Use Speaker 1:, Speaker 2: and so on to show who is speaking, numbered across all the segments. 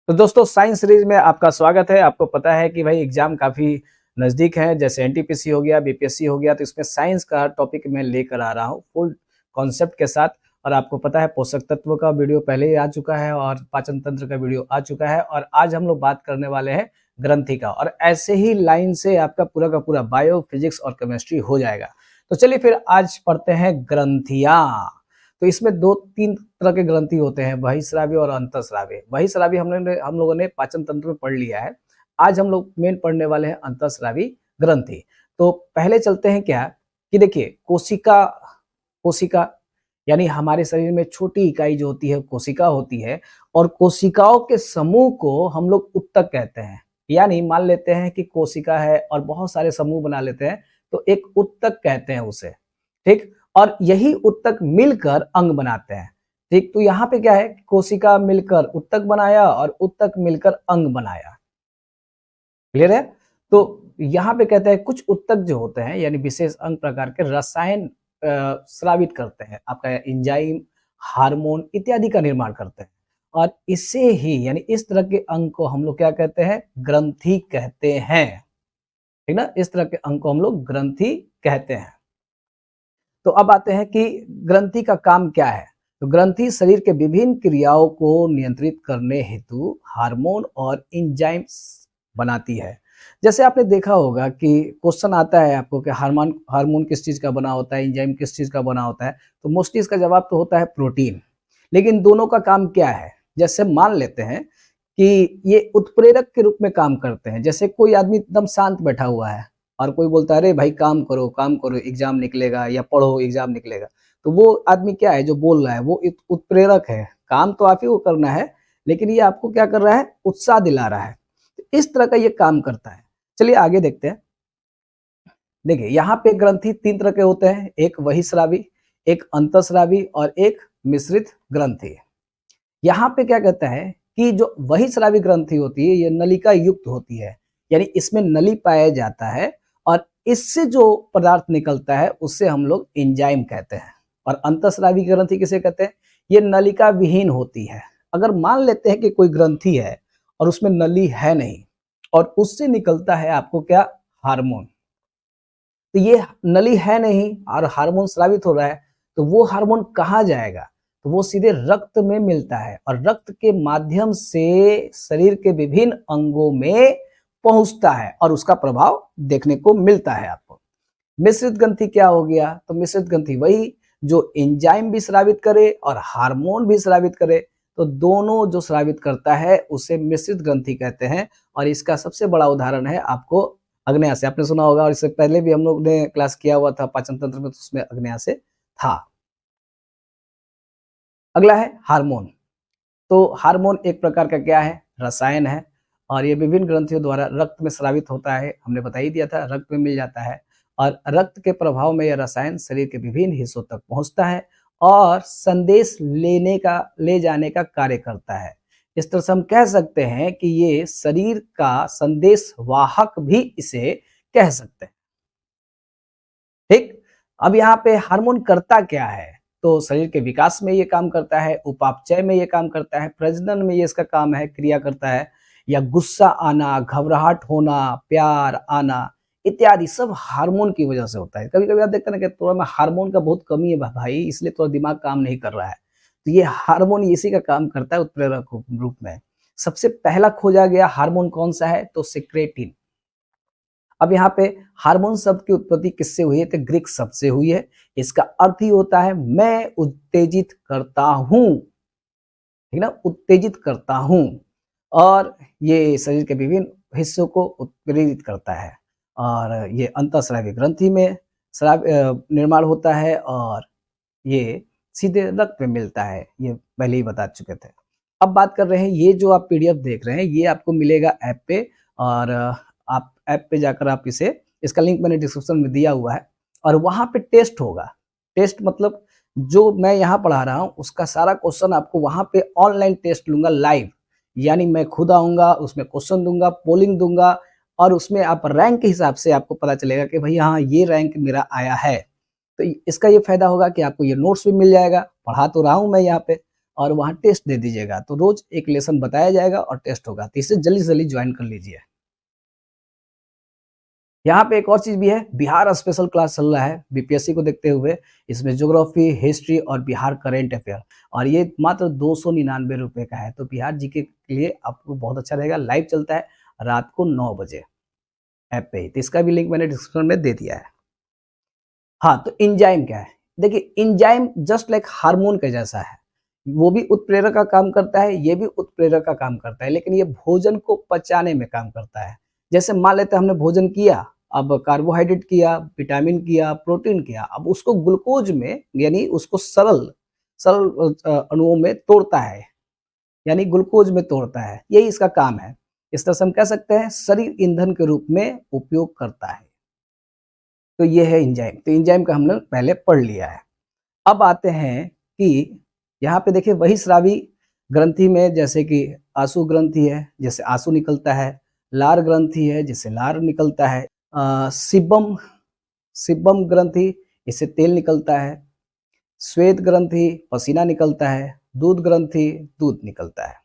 Speaker 1: तो दोस्तों science series में आपका स्वागत है। आपको पता है कि भाई एग्जाम काफ़ी नज़दीक है, जैसे एनटीपीसी हो गया, बीपीएससी हो गया, तो इसमें साइंस का टॉपिक मैं लेकर आ रहा हूँ फुल कॉन्सेप्ट के साथ। और आपको पता है पोषक तत्व का वीडियो पहले ही आ चुका है और पाचन तंत्र का वीडियो आ चुका है, और आज हम लोग बात करने वाले हैं ग्रंथि का। और ऐसे ही लाइन से आपका पूरा का पूरा बायो, फिजिक्स और केमिस्ट्री हो जाएगा। तो चलिए फिर आज पढ़ते हैं ग्रंथियाँ। तो इसमें दो तीन तरह के ग्रंथि होते हैं, बहिःस्रावी और अंतःस्रावी। बहिःस्रावी हम लोगों ने पाचन तंत्र में पढ़ लिया है। आज हम लोग मेन पढ़ने वाले हैं अंतःस्रावी ग्रंथि। तो पहले चलते हैं क्या कि देखिए कोशिका, कोशिका यानी हमारे शरीर में छोटी इकाई जो होती है कोशिका होती है, और कोशिकाओं के समूह को हम लोग उत्तक कहते हैं। यानी मान लेते हैं कि कोशिका है और बहुत सारे समूह बना लेते हैं, तो एक उत्तक कहते हैं उसे, ठीक। और यही उत्तक मिलकर अंग बनाते हैं, ठीक। तो यहाँ पे क्या है, कोशिका मिलकर उत्तक बनाया और उत्तक मिलकर अंग बनाया। क्लियर है। तो यहाँ पे कहते हैं कुछ उत्तक जो होते हैं यानी विशेष अंग प्रकार के रसायन स्रावित करते हैं, आपका एंजाइम, हार्मोन इत्यादि का निर्माण करते हैं। और इसे ही यानी इस तरह के अंग को हम लोग क्या कहते हैं, ग्रंथि कहते हैं, ठीक ना। इस तरह के अंग को हम लोग ग्रंथि कहते हैं। तो अब आते हैं कि ग्रंथि का काम क्या है। तो ग्रंथि शरीर के विभिन्न क्रियाओं को नियंत्रित करने हेतु हार्मोन और एंजाइम्स बनाती है। जैसे आपने देखा होगा कि क्वेश्चन आता है आपको कि हार्मोन हार्मोन किस चीज का बना होता है, एंजाइम किस चीज का बना होता है, तो मोस्टली इसका जवाब तो होता है प्रोटीन। लेकिन दोनों का काम क्या है, जैसे मान लेते हैं कि ये उत्प्रेरक के रूप में काम करते हैं। जैसे कोई आदमी एकदम शांत बैठा हुआ है और कोई बोलता है अरे भाई काम करो एग्जाम निकलेगा, या पढ़ो एग्जाम निकलेगा, तो वो आदमी क्या है जो बोल रहा है, वो उत्प्रेरक है। काम तो आप ही को करना है, लेकिन ये आपको क्या कर रहा है, उत्साह दिला रहा है। तो इस तरह का ये काम करता है। चलिए आगे देखते हैं। देखिए यहाँ पे ग्रंथि तीन तरह के होते हैं, एक बहिःस्रावी, एक अंतःस्रावी और एक मिश्रित ग्रंथि। यहाँ पे क्या कहता है कि जो बहिःस्रावी ग्रंथि होती है ये नलिका युक्त होती है, यानी इसमें नली पाया जाता है, और इससे जो पदार्थ निकलता है उससे हम लोग एंजाइम कहते हैं। और अंतःस्रावी ग्रंथि किसे कहते हैं, ये नलिका विहीन होती है। अगर मान लेते हैं कि कोई ग्रंथि है और उसमें नली है नहीं, और उससे निकलता है आपको क्या, हार्मोन। तो ये नली है नहीं और हार्मोन स्रावित हो रहा है, तो वो हार्मोन कहाँ जाएगा, तो वो सीधे रक्त में मिलता है, और रक्त के माध्यम से शरीर के विभिन्न अंगों में पहुंचता है और उसका प्रभाव देखने को मिलता है आपको। मिश्रित ग्रंथि क्या हो गया, तो मिश्रित ग्रंथि वही जो एंजाइम भी स्रावित करे और हार्मोन भी स्रावित करे, तो दोनों जो स्रावित करता है उसे मिश्रित ग्रंथि कहते हैं। और इसका सबसे बड़ा उदाहरण है आपको अग्न्याशय, आपने सुना होगा, और इससे पहले भी हम लोग ने क्लास किया हुआ था पाचन तंत्र में, तो उसमें अग्न्याशय था। अगला है हार्मोन। तो हार्मोन एक प्रकार का क्या है, रसायन है, और ये विभिन्न ग्रंथियों द्वारा रक्त में स्रावित होता है। हमने बता ही दिया था, रक्त में मिल जाता है, और रक्त के प्रभाव में यह रसायन शरीर के विभिन्न हिस्सों तक पहुंचता है और संदेश ले जाने का कार्य करता है। इस तरह से हम कह सकते हैं कि ये शरीर का संदेश वाहक भी इसे कह सकते हैं, ठीक। अब यहाँ पे हार्मोन करता क्या है, तो शरीर के विकास में ये काम करता है, उपापचय में ये काम करता है, प्रजनन में ये इसका काम है, क्रिया करता है, या गुस्सा आना, घबराहट होना, प्यार आना इत्यादि सब हार्मोन की वजह से होता है। कभी कभी आप देखते हैं ना कि थोड़ा में हार्मोन का बहुत कमी है भाई, इसलिए थोड़ा दिमाग काम नहीं कर रहा है, तो ये हार्मोन इसी का काम करता है उत्प्रेरक रूप में। सबसे पहला खोजा गया हार्मोन कौन सा है, तो सिक्रेटिन। अब यहाँ पे हार्मोन शब्द की उत्पत्ति किससे हुई है, तो ग्रीक शब्द से हुई है। इसका अर्थ ही होता है मैं उत्तेजित करता हूं, ठीक ना, उत्तेजित करता हूं। और ये शरीर के विभिन्न हिस्सों को उत्प्रेरित करता है, और ये अंतःस्रावी ग्रंथि में निर्माण होता है, और ये सीधे रक्त में मिलता है, ये पहले ही बता चुके थे। अब बात कर रहे हैं, ये जो आप पीडीएफ देख रहे हैं ये आपको मिलेगा ऐप पे, और आप ऐप पे जाकर आप इसे, इसका लिंक मैंने डिस्क्रिप्शन में दिया हुआ है, और वहाँ पे टेस्ट होगा। टेस्ट मतलब जो मैं यहाँ पढ़ा रहा हूँ उसका सारा क्वेश्चन आपको वहाँ पे ऑनलाइन टेस्ट लूंगा लाइव, यानी मैं खुद आऊँगा, उसमें क्वेश्चन दूंगा, पोलिंग दूंगा, और उसमें आप रैंक के हिसाब से आपको पता चलेगा कि भाई हाँ ये रैंक मेरा आया है। तो इसका ये फायदा होगा कि आपको ये नोट्स भी मिल जाएगा, पढ़ा तो रहा हूँ मैं यहाँ पे, और वहाँ टेस्ट दे दीजिएगा। तो रोज एक लेसन बताया जाएगा और टेस्ट होगा, तो इसे जल्दी से जल्दी ज्वाइन कर लीजिए। यहाँ पे एक और चीज भी है, बिहार स्पेशल क्लास चल रहा है बीपीएससी को देखते हुए। इसमें ज्योग्राफी, हिस्ट्री और बिहार करेंट अफेयर, और ये मात्र 299 रुपए का है। तो बिहार जीके के लिए आपको बहुत अच्छा रहेगा। लाइव चलता है रात को 9 बजे ऐप पे ही, तो इसका भी लिंक मैंने डिस्क्रिप्शन में दे दिया है। हाँ, तो इंजाइम क्या है? देखिए, इंजाइम जस्ट लाइक हार्मोन के जैसा है, वो भी उत्प्रेरक का काम करता है, ये भी उत्प्रेरक का काम करता है, लेकिन ये भोजन को पचाने में काम करता है। जैसे मान लेते हैं हमने भोजन किया, अब कार्बोहाइड्रेट किया, विटामिन किया, प्रोटीन किया, अब उसको ग्लूकोज में यानी उसको सरल सरल अणुओं में तोड़ता है, यानी ग्लूकोज में तोड़ता है, यही इसका काम है। इस तरह से हम कह सकते हैं शरीर ईंधन के रूप में उपयोग करता है। तो ये है एंजाइम। तो एंजाइम का हमने पहले पढ़ लिया है। अब आते हैं कि यहाँ पे देखिए वही स्रावी ग्रंथि में, जैसे कि आंसू ग्रंथि है, जैसे आंसू निकलता है, लार ग्रंथि है, जिससे लार निकलता है, सिबम सिबम ग्रंथि, इससे तेल निकलता है, श्वेत ग्रंथि पसीना निकलता है, दूध ग्रंथि दूध निकलता है।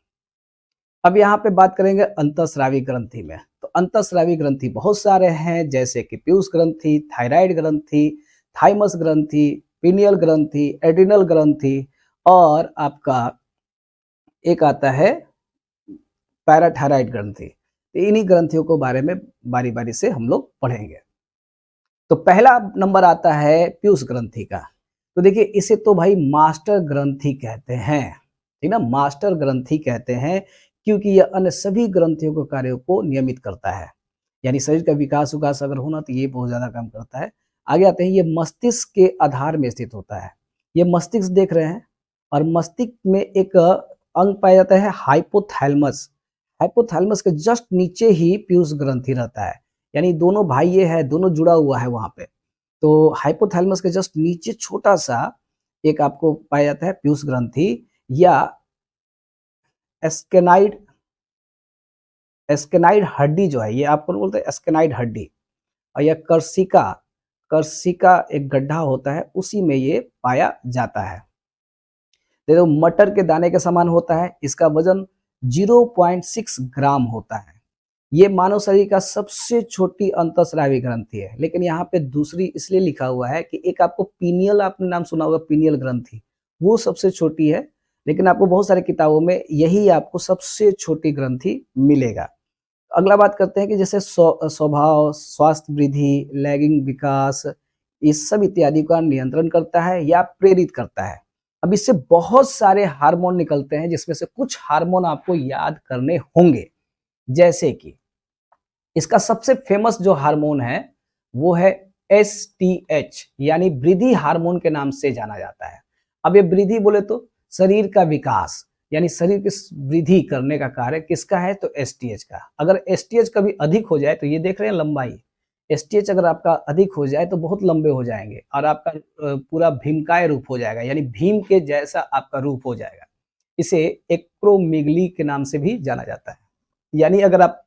Speaker 1: अब यहाँ पे बात करेंगे अंतःस्रावी ग्रंथि में। तो अंतःस्रावी ग्रंथि बहुत सारे हैं, जैसे कि पीयूष ग्रंथि, थायराइड ग्रंथि, थाइमस ग्रंथि, पीनियल ग्रंथि, एड्रिनल ग्रंथि, और आपका एक आता है पैराथायराइड ग्रंथि। तो इन्हीं ग्रंथियों को बारे में बारी बारी से हम लोग पढ़ेंगे। तो पहला नंबर आता है पीयूष ग्रंथि का। तो देखिए, इसे तो भाई मास्टर ग्रंथि कहते हैं, ठीक ना, मास्टर ग्रंथि कहते हैं, क्योंकि यह अन्य सभी ग्रंथियों के कार्यों को नियमित करता है। यानी शरीर का विकास उकास अगर होना तो ये बहुत ज्यादा काम करता है। आगे आते हैं, ये मस्तिष्क के आधार में स्थित होता है। ये मस्तिष्क देख रहे हैं, और मस्तिष्क में एक अंग पाया जाता है हाइपोथैलेमस। हाइपोथैलेमस के जस्ट नीचे ही पीयूष ग्रंथि रहता है, यानी दोनों भाई ये है, दोनों जुड़ा हुआ है वहां पे। तो हाइपोथैलेमस के जस्ट नीचे छोटा सा एक आपको पाया जाता है पीयूष ग्रंथि, या एस्केनाइड एस्केनाइड हड्डी जो है, ये आपको बोलते हैं एस्केनाइड हड्डी, और यह कर्सिका कर्सिका एक गड्ढा होता है, उसी में ये पाया जाता है। देखो, मटर के दाने के समान होता है, इसका वजन 0.6 ग्राम होता है। ये मानव शरीर का सबसे छोटी अंतःस्रावी ग्रंथि है, लेकिन यहाँ पे दूसरी इसलिए लिखा हुआ है कि एक आपको पीनियल, आपने नाम सुना होगा पीनियल ग्रंथि, वो सबसे छोटी है, लेकिन आपको बहुत सारी किताबों में यही आपको सबसे छोटी ग्रंथि मिलेगा। अगला बात करते हैं कि जैसे स्वभाव, स्वास्थ्य वृद्धि, लैंगिक विकास, इस सब इत्यादि का नियंत्रण करता है या प्रेरित करता है। अब इससे बहुत सारे हार्मोन निकलते हैं, जिसमें से कुछ हार्मोन आपको याद करने होंगे। जैसे कि इसका सबसे फेमस जो हार्मोन है वो है एसटीएच, यानी वृद्धि हार्मोन के नाम से जाना जाता है। अब ये वृद्धि बोले तो शरीर का विकास, यानी शरीर की वृद्धि करने का कार्य किसका है? तो एसटीएच का। अगर एसटीएच कभी अधिक हो जाए, तो ये देख रहे हैं लंबाई, एसटीएच अगर आपका अधिक हो जाए तो बहुत लंबे हो जाएंगे, और आपका पूरा भीमकाय रूप हो जाएगा, यानी भीम के जैसा आपका रूप हो जाएगा। इसे एक्रोमेगली के नाम से भी जाना जाता है। यानी अगर आप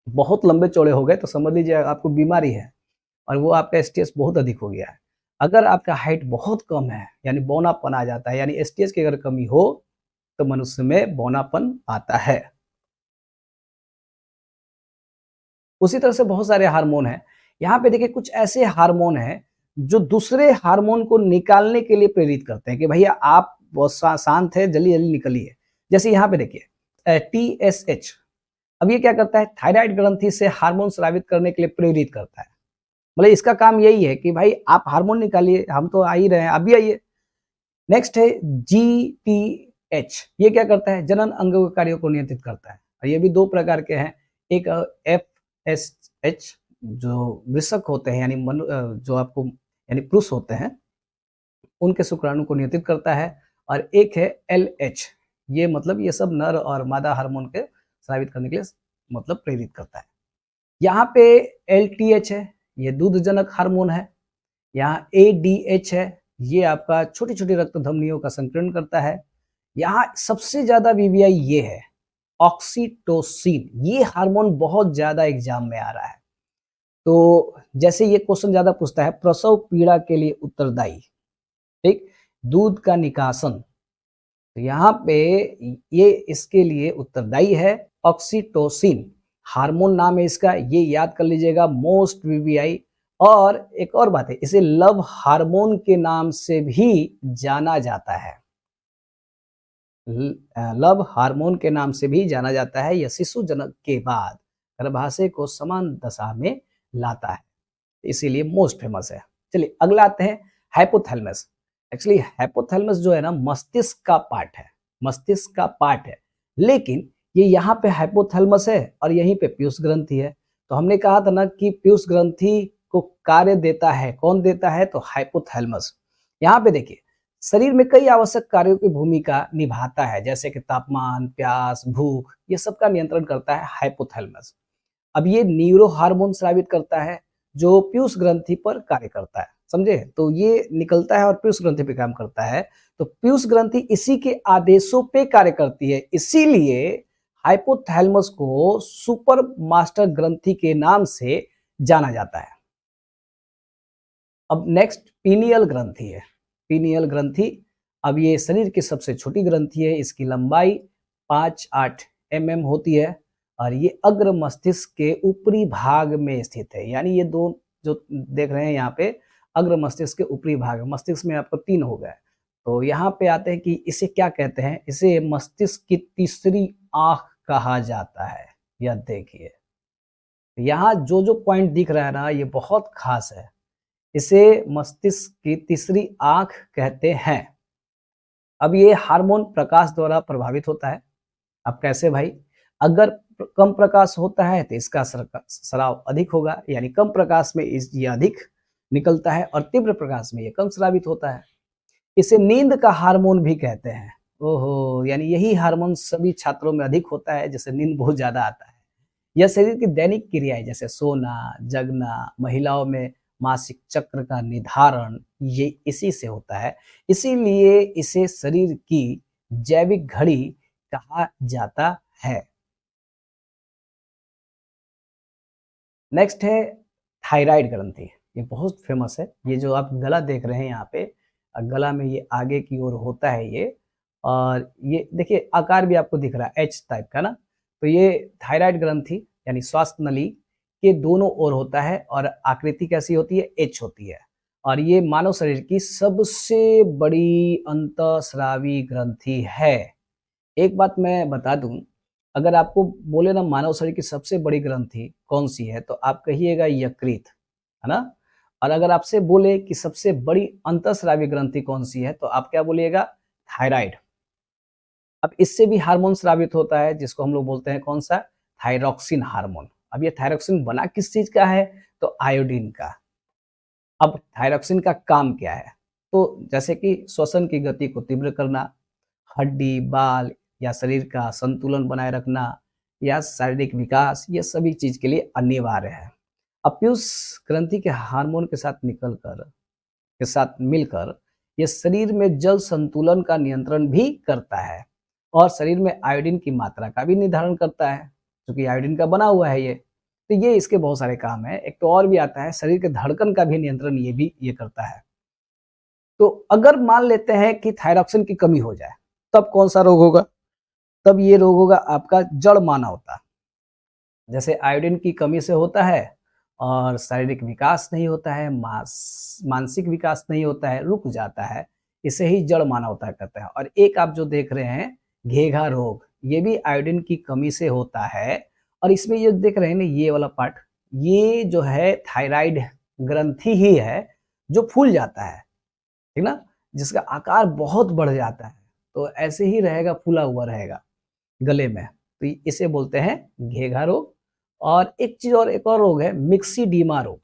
Speaker 1: बहुत लंबे चौड़े हो गए तो समझ लीजिए आपको बीमारी है, और वो आपका एसटीएच बहुत अधिक हो गया है। अगर आपका हाइट बहुत कम है, यानी बौनापन आ जाता है, यानी एसटीएच की अगर कमी हो तो मनुष्य में बौनापन आता है। उसी तरह से बहुत सारे हार्मोन हैं। यहाँ पे देखिए, कुछ ऐसे हार्मोन हैं जो दूसरे हार्मोन को निकालने के लिए प्रेरित करते हैं कि भैया आप बहुत शांत है, जल्दी जल्दी निकलिए। जैसे यहाँ पे देखिए टीएसएच, अब ये क्या करता है? थायराइड ग्रंथि से हार्मोन स्रावित करने के लिए प्रेरित करता है। मतलब इसका काम यही है कि भाई आप हार्मोन निकालिए, हम तो आ ही रहे हैं, अभी आइए। नेक्स्ट है जीटीएच, ये क्या करता है? जनन अंगों के कार्यों को नियंत्रित करता है, और ये भी दो प्रकार के हैं। एक एफएसएच, जो वृषक होते हैं, यानी जो आपको यानी पुरुष होते हैं, उनके शुक्राणु को नियंत्रित करता है। और एक है एलएच, ये मतलब ये सब नर और मादा हार्मोन के स्रावित करने के लिए मतलब प्रेरित करता है। यहाँ पे एलटीएच है, ये दूधजनक हार्मोन है। यहाँ एडीएच है, ये आपका छोटी छोटी रक्त धमनियों का संकीर्ण करता है। यहाँ सबसे ज्यादा वीवीआई ये है ऑक्सीटोसिन, ये हार्मोन बहुत ज्यादा एग्जाम में आ रहा है। तो जैसे ये क्वेश्चन ज्यादा पूछता है, प्रसव पीड़ा के लिए उत्तरदायी, ठीक, दूध का निकासन, तो यहाँ पे ये इसके लिए उत्तरदायी है ऑक्सीटोसिन, हार्मोन नाम है इसका, ये याद कर लीजिएगा, मोस्ट वीवीआई। और एक और बात है, इसे लव हार्मोन के नाम से भी जाना जाता है, लव हार्मोन के नाम से भी जाना जाता है। यह शिशु जन्म के बाद गर्भाशय को समान दशा में लाता है, इसीलिए मोस्ट फेमस है। चलिए अगला आते हैं हाइपोथैलेमस। एक्चुअली हाइपोथैलेमस जो है ना मस्तिष्क का पार्ट है, मस्तिष्क का पार्ट है, लेकिन ये यहाँ पे हाइपोथैलेमस है और यहीं पे पीयूष ग्रंथि है। तो हमने कहा था ना कि पीयूष ग्रंथि को कार्य देता है, कौन देता है, तो हाइपोथैलेमस। यहाँ पे देखिए शरीर में कई आवश्यक कार्यों की भूमिका निभाता है, जैसे कि तापमान, प्यास, भूख, ये सब का नियंत्रण करता है हाइपोथैलेमस। अब ये न्यूरो हार्मोन स्रावित करता है जो पीयूष ग्रंथि पर कार्य करता है, समझे। तो ये निकलता है और पीयूष ग्रंथि पे काम करता है। तो पीयूष ग्रंथि इसी के आदेशों पे कार्य करती है, इसीलिए हाइपोथैलेमस को सुपर मास्टर ग्रंथि के नाम से जाना जाता है। अब नेक्स्ट पीनियल ग्रंथि है। पीनियल ग्रंथि, अब ये शरीर की सबसे छोटी ग्रंथि है, इसकी लंबाई 5-8 mm होती है और ये अग्र मस्तिष्क के ऊपरी भाग में स्थित है। यानी ये दो जो देख रहे हैं यहाँ पे अग्र मस्तिष्क के ऊपरी भाग, मस्तिष्क में आपको 3 हो गए। तो यहाँ पे आते हैं कि इसे क्या कहते हैं, इसे मस्तिष्क की तीसरी आंख कहा जाता है। यह देखिए यहाँ जो जो पॉइंट दिख रहा है ना ये बहुत खास है, इसे मस्तिष्क की तीसरी आंख कहते हैं। अब ये हार्मोन प्रकाश द्वारा प्रभावित होता है। अब कैसे भाई, अगर कम प्रकाश होता है तो इसका स्राव अधिक होगा, यानी कम प्रकाश में ये अधिक निकलता है और तीव्र प्रकाश में ये कम स्रावित होता है। इसे नींद का हार्मोन भी कहते हैं। ओहो, यानी यही हार्मोन सभी छात्रों में अधिक होता है जिससे नींद बहुत ज्यादा आता है। यह शरीर की दैनिक क्रियाएं जैसे सोना, जगना, महिलाओं में मासिक चक्र का निर्धारण, ये इसी से होता है, इसीलिए इसे शरीर की जैविक घड़ी कहा जाता है। नेक्स्ट है थायराइड ग्रंथि। ये बहुत फेमस है, ये जो आप गला देख रहे हैं यहाँ पे, गला में ये आगे की ओर होता है ये, और ये देखिए आकार भी आपको दिख रहा है एच टाइप का ना। तो ये थायराइड ग्रंथि यानी स्वास्थ्य नली के दोनों ओर होता है और आकृति कैसी होती है, एच होती है। और ये मानव शरीर की सबसे बड़ी अंतःस्रावी ग्रंथि है। एक बात मैं बता दूं, अगर आपको बोले ना मानव शरीर की सबसे बड़ी ग्रंथि कौन सी है तो आप कहिएगा यकृत, है ना। और अगर आपसे बोले कि सबसे बड़ी अंतःस्रावी ग्रंथि कौन सी है तो आप क्या बोलिएगा, थायराइड। अब इससे भी हार्मोन स्रावित होता है जिसको हम लोग बोलते हैं कौन सा, थायरॉक्सिन हार्मोन। अब ये थायरॉक्सिन बना किस चीज का है, तो आयोडीन का। अब थायरॉक्सिन का काम क्या है, तो जैसे कि श्वसन की गति को तीव्र करना, हड्डी, बाल या शरीर का संतुलन बनाए रखना या शारीरिक विकास, ये सभी चीज के लिए अनिवार्य है। अब पीयूष ग्रंथि के हार्मोन के साथ मिलकर ये शरीर में जल संतुलन का नियंत्रण भी करता है और शरीर में आयोडीन की मात्रा का भी निर्धारण करता है, क्योंकि आयोडीन का बना हुआ है ये। तो ये इसके बहुत सारे काम है। एक तो और भी आता है, शरीर के धड़कन का भी नियंत्रण ये करता है। तो अगर मान लेते हैं कि थायरॉक्सिन की कमी हो जाए तब कौन सा रोग होगा, तब ये रोग होगा आपका जड़ मानवता। जैसे आयोडीन की कमी से होता है और शारीरिक विकास नहीं होता है, मानसिक विकास नहीं होता है, रुक जाता है, इसे ही जड़ मानवता कहते हैं। और एक आप जो देख रहे हैं घेघा रोग, ये भी आयोडीन की कमी से होता है। और इसमें ये देख रहे हैं ना ये वाला पार्ट, ये जो है थायराइड ग्रंथि ही है जो फूल जाता है, ठीक ना, जिसका आकार बहुत बढ़ जाता है। तो ऐसे ही रहेगा, फूला हुआ रहेगा गले में, तो इसे बोलते हैं घेघा रोग। और एक चीज और, एक और रोग है मिक्सीडीमा रोग,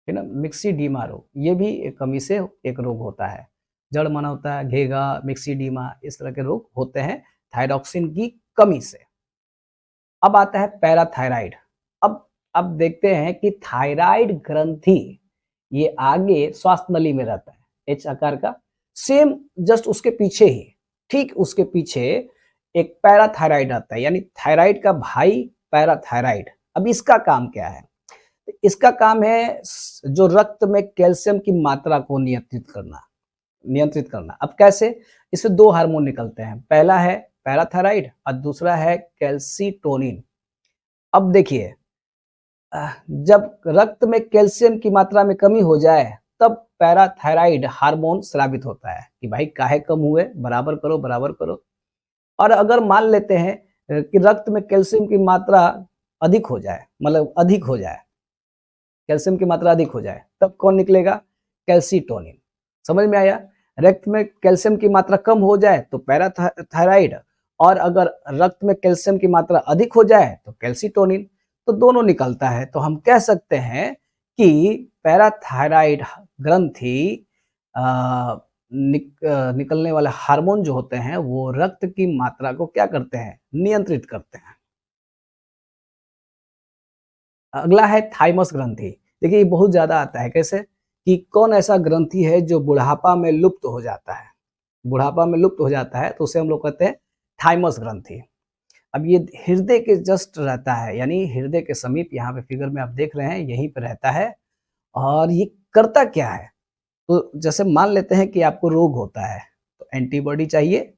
Speaker 1: है ना, मिक्सीडीमा रोग, ये भी एक कमी से एक रोग होता है। जड़ माना होता है, घेघा, मिक्सीडीमा, इस तरह के रोग होते हैं थायरॉक्सिन की कमी से। अब आता है पैराथायराइड। अब देखते हैं कि थायराइड ग्रंथि ये आगे स्वास्थ्य नली में रहता है, एच आकार का, सेम जस्ट उसके पीछे ही, ठीक उसके पीछे एक पैराथायराइड आता है, यानी थायराइड का भाई पैराथायराइड। अब इसका काम क्या है, इसका काम है जो रक्त में कैल्शियम की मात्रा को नियंत्रित करना। नियंत्रित करना। अब कैसे? इससे दो हार्मोन निकलते हैं, पहला है पैराथायराइड और दूसरा है कैल्सीटोनिन। अब देखिए, जब रक्त में कैल्शियम की मात्रा में कमी हो जाए तब पैराथायराइड हार्मोन स्रावित होता है कि भाई काहे कम हुए, बराबर करो बराबर करो। और अगर मान लेते हैं कि रक्त में कैल्शियम की मात्रा अधिक हो जाए, मतलब अधिक हो जाए, कैल्शियम की मात्रा अधिक हो जाए, तब कौन निकलेगा? कैल्सीटोनिन। समझ में आया? रक्त में कैल्शियम की मात्रा कम हो जाए तो पैराथायराइड, और अगर रक्त में कैल्शियम की मात्रा अधिक हो जाए तो कैल्सीटोनिन। तो दोनों निकलता है। तो हम कह सकते हैं कि पैराथायराइड ग्रंथि निकलने वाले हार्मोन जो होते हैं वो रक्त की मात्रा को क्या करते हैं? नियंत्रित करते हैं। अगला है थाइमस ग्रंथि। देखिए ये बहुत ज्यादा आता है। कैसे? कि कौन ऐसा ग्रंथि है जो बुढ़ापा में लुप्त हो जाता है, बुढ़ापा में लुप्त हो जाता है, तो उसे हम लोग कहते हैं थाइमस ग्रंथि। अब ये हृदय के जस्ट रहता है, यानी हृदय के समीप, यहाँ पे फिगर में आप देख रहे हैं यहीं पे रहता है। और ये करता क्या है? तो जैसे मान लेते हैं कि आपको रोग होता है तो एंटीबॉडी चाहिए,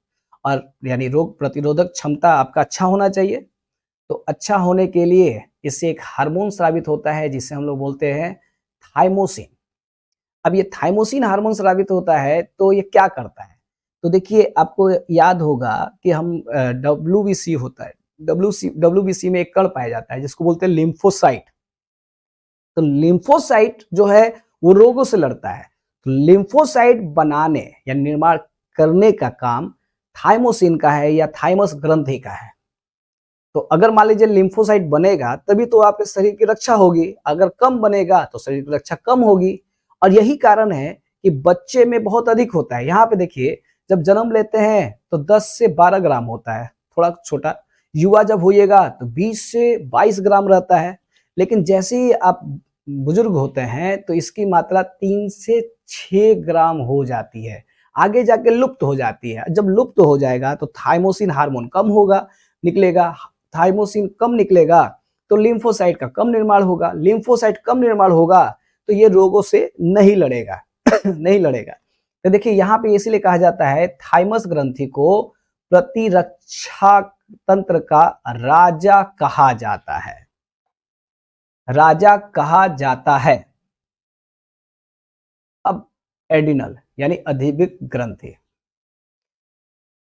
Speaker 1: और यानी रोग प्रतिरोधक क्षमता आपका अच्छा होना चाहिए। तो अच्छा होने के लिए इससे एक हार्मोन स्रावित होता है जिसे हम लोग बोलते हैं थाइमोसिन। अब ये थाइमोसिन हार्मोन स्रावित होता है तो ये क्या करता है? तो देखिए आपको याद होगा कि हम डब्ल्यूबीसी होता है, डब्ल्यूबीसी में एक कण पाया जाता है जिसको बोलते हैं लिम्फोसाइट। तो लिम्फोसाइट जो है वो रोगों से लड़ता है। तो लिम्फोसाइट बनाने या निर्माण करने का काम थाइमोसिन का है या थाइमस ग्रंथि का है। तो अगर मान लीजिए लिम्फोसाइट बनेगा तभी तो आपके शरीर की रक्षा होगी, अगर कम बनेगा तो शरीर की रक्षा कम होगी। और यही कारण है कि बच्चे में बहुत अधिक होता है। यहाँ पे देखिए, जब जन्म लेते हैं तो 10 से 12 ग्राम होता है, थोड़ा छोटा। युवा जब होइएगा तो 20 से 22 ग्राम रहता है। लेकिन जैसे ही आप बुजुर्ग होते हैं तो इसकी मात्रा 3 से 6 ग्राम हो जाती है, आगे जाके लुप्त हो जाती है। जब लुप्त हो जाएगा तो थाइमोसिन हार्मोन कम होगा, निकलेगा। थाइमोसिन कम निकलेगा तो लिम्फोसाइट का कम निर्माण होगा, लिम्फोसाइट कम निर्माण होगा तो ये रोगों से नहीं लड़ेगा नहीं लड़ेगा। तो देखिए यहाँ पे इसीलिए कहा जाता है थाइमस ग्रंथि को प्रतिरक्षा तंत्र का राजा कहा जाता है, राजा कहा जाता है। अब एडिनल यानी अधिविक ग्रंथि।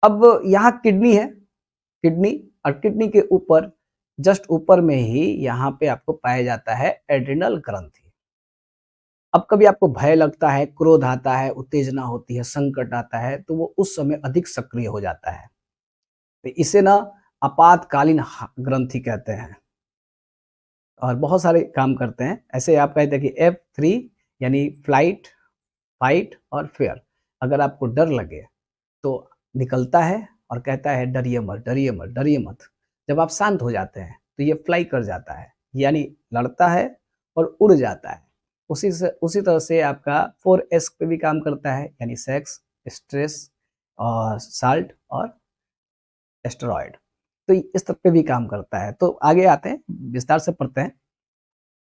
Speaker 1: अब यहाँ किडनी है, किडनी, और किडनी के ऊपर, जस्ट ऊपर में ही यहाँ पे आपको पाया जाता है एड्रिनल ग्रंथि। अब कभी आपको भय लगता है, क्रोध आता है, उत्तेजना होती है, संकट आता है, तो वो उस समय अधिक सक्रिय हो जाता है। तो इसे ना आपातकालीन ग्रंथि कहते हैं और बहुत सारे काम करते हैं। ऐसे आप कहते हैं कि F3 यानी फ्लाइट, फाइट और फेयर। अगर आपको डर लगे तो निकलता है और कहता है डरिए मत, डरिए मत, डरिए मत। जब आप शांत हो जाते हैं तो ये फ्लाई कर जाता है, यानी लड़ता है और उड़ जाता है। उसी तरह से आपका 4S पे भी काम करता है, यानी सेक्स, स्ट्रेस और साल्ट और एस्टेरॉयड। तो इस तरह पे भी काम करता है। तो आगे आते हैं, विस्तार से पढ़ते हैं।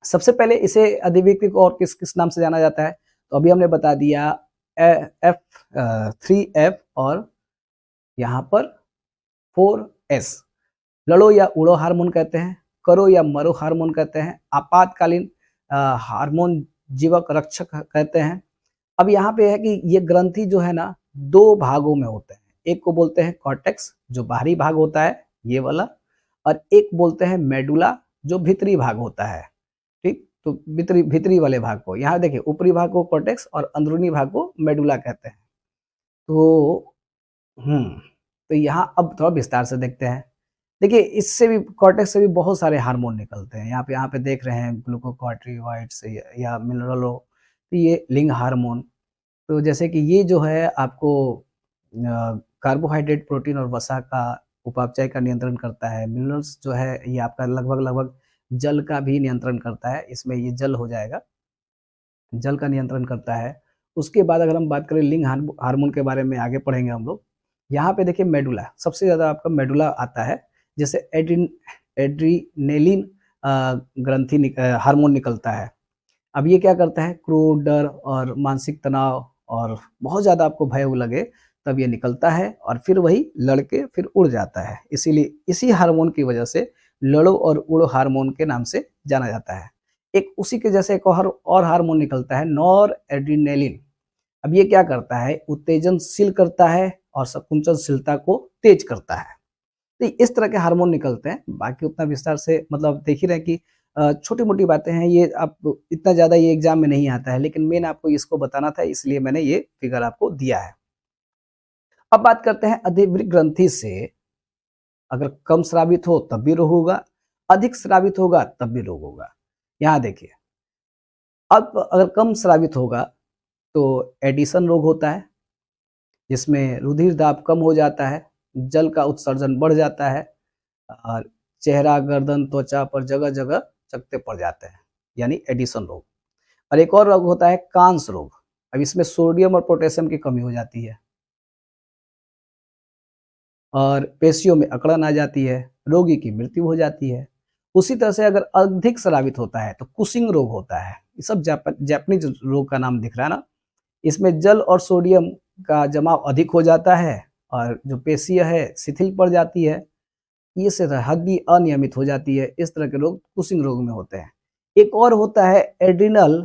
Speaker 1: सबसे पहले इसे अधिविक्री को और किस किस नाम से जाना जाता है? तो अभी हमने बता दिया F3F और यहाँ पर 4S। लड़ो या उड़ो हार्मोन कहते हैं, करो या मरो हार्मोन कहते हैं, आपातकालीन हार्मोन जीवक रक्षक कहते हैं। अब यहाँ पे है कि ये ग्रंथि जो है ना दो भागों में होते हैं। एक को बोलते हैं कॉर्टेक्स जो बाहरी भाग होता है ये वाला, और एक बोलते हैं मेडुला जो भीतरी भाग होता है। ठीक, तो भीतरी वाले भाग को, यहाँ देखिए ऊपरी भाग को कॉर्टेक्स और अंदरूनी भाग को मेडुला कहते हैं। तो तो यहाँ अब थोड़ा विस्तार से देखते हैं। देखिए इससे भी, कॉर्टेक्स से भी बहुत सारे हार्मोन निकलते हैं। यहाँ पे देख रहे हैं ग्लूकोकॉर्टिकॉइड्स या मिनरलो, तो ये लिंग हार्मोन। तो जैसे कि ये जो है आपको कार्बोहाइड्रेट, प्रोटीन और वसा का उपापचय का नियंत्रण करता है। मिनरल्स जो है ये आपका लगभग जल का भी नियंत्रण करता है, इसमें ये जल हो जाएगा, जल का नियंत्रण करता है। उसके बाद अगर हम बात करें लिंग हार्मोन के बारे में, आगे पढ़ेंगे हम लोग। यहाँ पे देखिए मेडुला, सबसे ज़्यादा आपका मेडुला आता है, जैसे एड्रीनेलिन ग्रंथि हार्मोन निकलता है। अब ये क्या करता है? क्रोध, डर और मानसिक तनाव और बहुत ज़्यादा आपको भय लगे तब ये निकलता है और फिर वही लड़के फिर उड़ जाता है। इसीलिए इसी हार्मोन की वजह से लड़ो और उड़ो हार्मोन के नाम से जाना जाता है। एक उसी के जैसे एक और हार्मोन निकलता है नॉर एड्रिनेलिन। अब ये क्या करता है, उत्तेजनशील करता है और संकुचनशीलता को तेज करता है। तो इस तरह के हार्मोन निकलते हैं। बाकी उतना विस्तार से मतलब देख ही रहे हैं कि छोटी-मोटी बातें हैं, ये आप इतना ज़्यादा ये एग्ज़ाम में नहीं आता है, लेकिन मेन आपको इसको बताना था इसलिए मैंने ये फिगर आपको दिया है। अब बात करते हैं अधिवृक्क ग्रंथि से अगर कम स्रावित हो तब भी रोग होगा, अधिक स्रावित होगा तब भी रोग होगा। यहाँ देखिए, अब अगर कम स्रावित होगा तो एडिशन रोग होता है, जिसमें रुधिर दाब कम हो जाता है, जल का उत्सर्जन बढ़ जाता है और चेहरा, गर्दन, त्वचा पर जगह-जगह चकत्ते पड़ जाते हैं, यानी एडिशन रोग। और एक और रोग होता है कांस रोग। अब इसमें सोडियम और पोटेशियम की कमी हो जाती है और पेशियों में अकड़न आ जाती है, रोगी की मृत्यु हो जाती है। उसी तरह से अगर अधिक स्रावित होता है तो कुशिंग रोग होता है। ये सब जापानीज रोग का नाम दिख रहा है ना? इसमें जल और सोडियम का जमाव अधिक हो जाता है और जो पेशियाँ है शिथिल पड़ जाती है। ये से हड्डी अनियमित हो जाती है। इस तरह के रोग कुशिंग रोग में होते हैं। एक और होता है एड्रिनल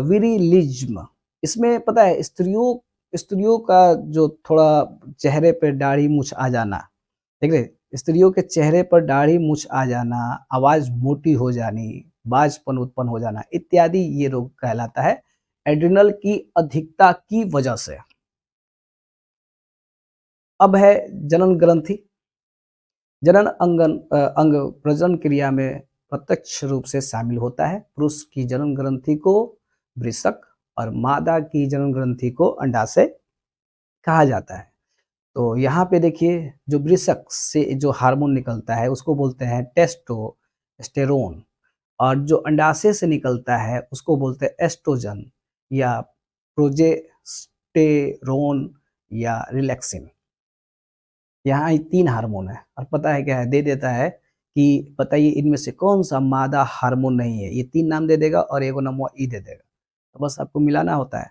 Speaker 1: विरिलिज्म। इसमें पता है स्त्रियों स्त्रियों का जो थोड़ा चेहरे पे दाढ़ी मूंछ आ जाना, ठीक है? स्त्रियों के चेहरे पर दाढ़ी मूंछ आ जाना, आवाज मोटी हो जानी, बाझपन उत्पन्न हो जाना इत्यादि ये रोग कहलाता है एड्रिनल की अधिकता की वजह से। अब है जनन ग्रंथि। जनन अंग प्रजनन क्रिया में प्रत्यक्ष रूप से शामिल होता है। पुरुष की जनन ग्रंथि को वृषक और मादा की जनन ग्रंथि को अंडाशय कहा जाता है। तो यहाँ पे देखिए जो वृषक से जो हार्मोन निकलता है उसको बोलते हैं टेस्टोस्टेरोन और जो अंडाशय से निकलता है उसको बोलते हैं एस्ट्रोजन या प्रोजेस्टेरोन या रिलैक्सिन। यहाँ ये 3 हार्मोन है और पता है क्या है, दे देता है कि बताइए इनमें से कौन-सा मादा हार्मोन नहीं है। ये 3 नाम दे देगा और एगो नमवा ई दे देगा। तो बस आपको मिलाना होता है।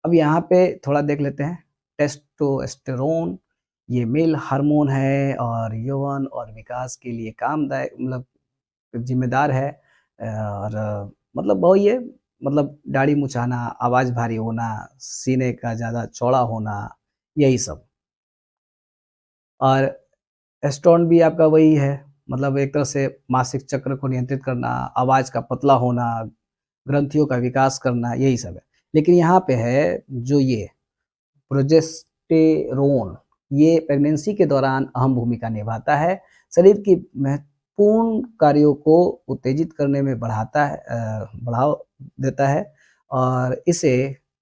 Speaker 1: अब यहाँ पे थोड़ा देख लेते हैं। टेस्टोस्टेरोन ये मेल हार्मोन है और यौवन और विकास के लिए कामदायक मतलब ज़िम्मेदार है और मतलब वही है मतलब दाढ़ी मुँछाना, आवाज़ भारी होना, सीने का ज़्यादा चौड़ा होना, यही सब। और एस्ट्रोन भी आपका वही है, मतलब एक तरह से मासिक चक्र को नियंत्रित करना, आवाज़ का पतला होना, ग्रंथियों का विकास करना, यही सब है। लेकिन यहाँ पे है जो ये प्रोजेस्टेरोन, ये प्रेगनेंसी के दौरान अहम भूमिका निभाता है। शरीर की महत्वपूर्ण कार्यों को उत्तेजित करने में बढ़ाव देता है और इसे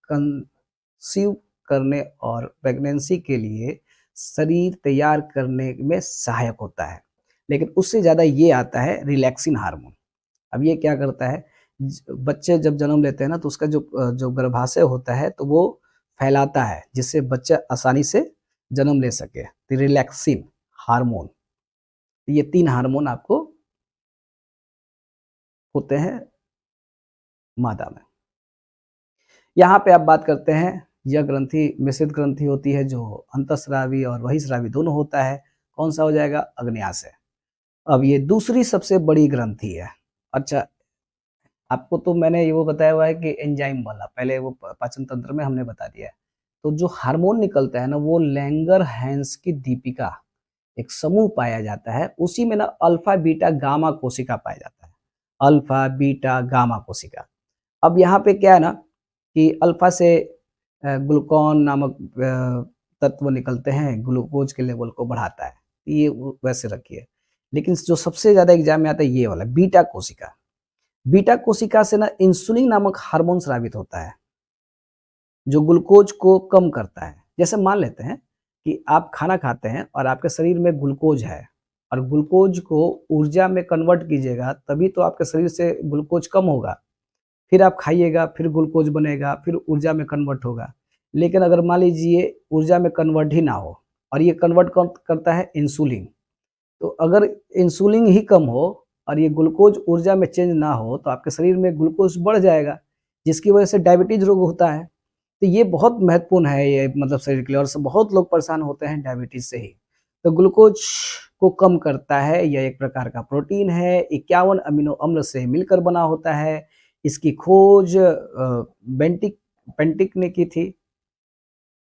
Speaker 1: कंसीव करने और प्रेगनेंसी के लिए शरीर तैयार करने में सहायक होता है। लेकिन उससे ज़्यादा ये आता है रिलैक्सिन हार्मोन। अब ये क्या करता है, बच्चे जब जन्म लेते हैं ना तो उसका जो गर्भाशय होता है तो वो फैलाता है जिससे बच्चा आसानी से जन्म ले सके। तो रिलैक्सिन हार्मोन, ये 3 हार्मोन आपको होते हैं मादा में। यहाँ पे आप बात करते हैं, यह ग्रंथि मिश्रित ग्रंथि होती है जो अंतःस्रावी और बहिःस्रावी दोनों होता है। कौन सा हो जाएगा? अग्न्याशय। अब ये दूसरी सबसे बड़ी ग्रंथि है। अच्छा, आपको तो मैंने ये वो बताया हुआ है कि एंजाइम वाला, पहले वो पाचन तंत्र में हमने बता दिया है। तो जो हार्मोन निकलता है ना वो लैंगर-हैंस की दीपिका एक समूह पाया जाता है। उसी में ना अल्फा, बीटा, गामा कोशिका पाया जाता है। अल्फा, बीटा, गामा कोशिका। अब यहाँ पे क्या है ना कि अल्फा से ग्लूकान नामक तत्व निकलते हैं, ग्लूकोज के लेवल को बढ़ाता है। ये वैसे रखिए। लेकिन जो सबसे ज़्यादा एग्जाम में आता है ये वाला बीटा कोशिका। बीटा कोशिका से ना इंसुलिन नामक हार्मोन स्रावित होता है जो ग्लूकोज को कम करता है। जैसे मान लेते हैं कि आप खाना खाते हैं और आपके शरीर में ग्लूकोज है और ग्लूकोज को ऊर्जा में कन्वर्ट कीजिएगा तभी तो आपके शरीर से ग्लूकोज कम होगा। फिर आप खाइएगा, फिर ग्लूकोज बनेगा, फिर ऊर्जा में कन्वर्ट होगा। लेकिन अगर मान लीजिए ऊर्जा में कन्वर्ट ही ना हो और ये कन्वर्ट करता है इंसुलिन, तो अगर इंसुलिन ही कम हो और ये ग्लूकोज ऊर्जा में चेंज ना हो तो आपके शरीर में ग्लूकोज बढ़ जाएगा। जिसकी वजह से डायबिटीज रोग होता है। तो ये बहुत महत्वपूर्ण है, ये मतलब शरीर के लिए, और बहुत लोग परेशान होते हैं डायबिटीज से ही। तो ग्लूकोज को कम करता है, यह एक प्रकार का प्रोटीन है, 51 अमीनो अम्ल से मिलकर बना होता है। इसकी खोज बेंटिक पेंटिक ने की थी,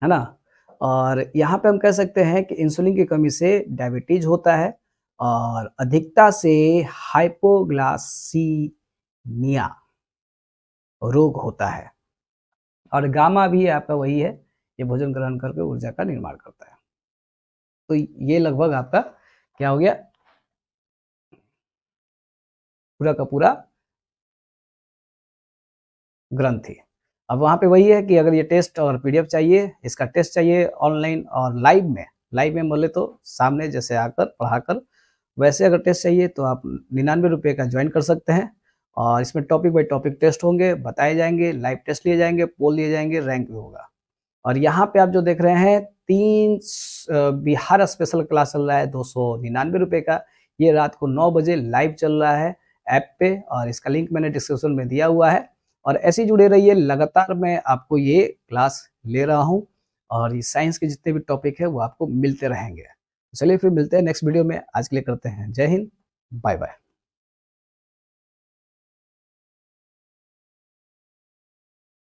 Speaker 1: है ना। और यहाँ पे हम कह सकते हैं कि इंसुलिन की कमी से डायबिटीज होता है और अधिकता से हाइपोग्लासीमिया रोग होता है। और गामा भी आपका वही है, ये भोजन ग्रहण करके ऊर्जा का निर्माण करता है। तो ये लगभग आपका क्या हो गया, पूरा का पूरा ग्रंथ ही। अब वहाँ पे वही है कि अगर ये टेस्ट और पीडीएफ चाहिए, इसका टेस्ट चाहिए ऑनलाइन और लाइव में बोले तो सामने जैसे आकर पढ़ाकर, वैसे अगर टेस्ट चाहिए तो आप 99 रुपये का ज्वाइन कर सकते हैं। और इसमें टॉपिक बाई टॉपिक टेस्ट होंगे, बताए जाएंगे, लाइव टेस्ट लिए जाएंगे, पोल लिए जाएंगे, रैंक भी होगा। और यहाँ पे आप जो देख रहे हैं 3 बिहार स्पेशल क्लास चल रहा है 299 रुपये का। ये रात को 9 बजे लाइव चल रहा है ऐप पे, और इसका लिंक मैंने डिस्क्रिप्शन में दिया हुआ है। और ऐसे ही जुड़े रहिए, लगातार मैं आपको ये क्लास ले रहा हूँ और ये साइंस के जितने भी टॉपिक है वो आपको मिलते रहेंगे। चलिए फिर मिलते हैं नेक्स्ट वीडियो में, आज के लिए करते हैं जय हिंद, बाय बाय।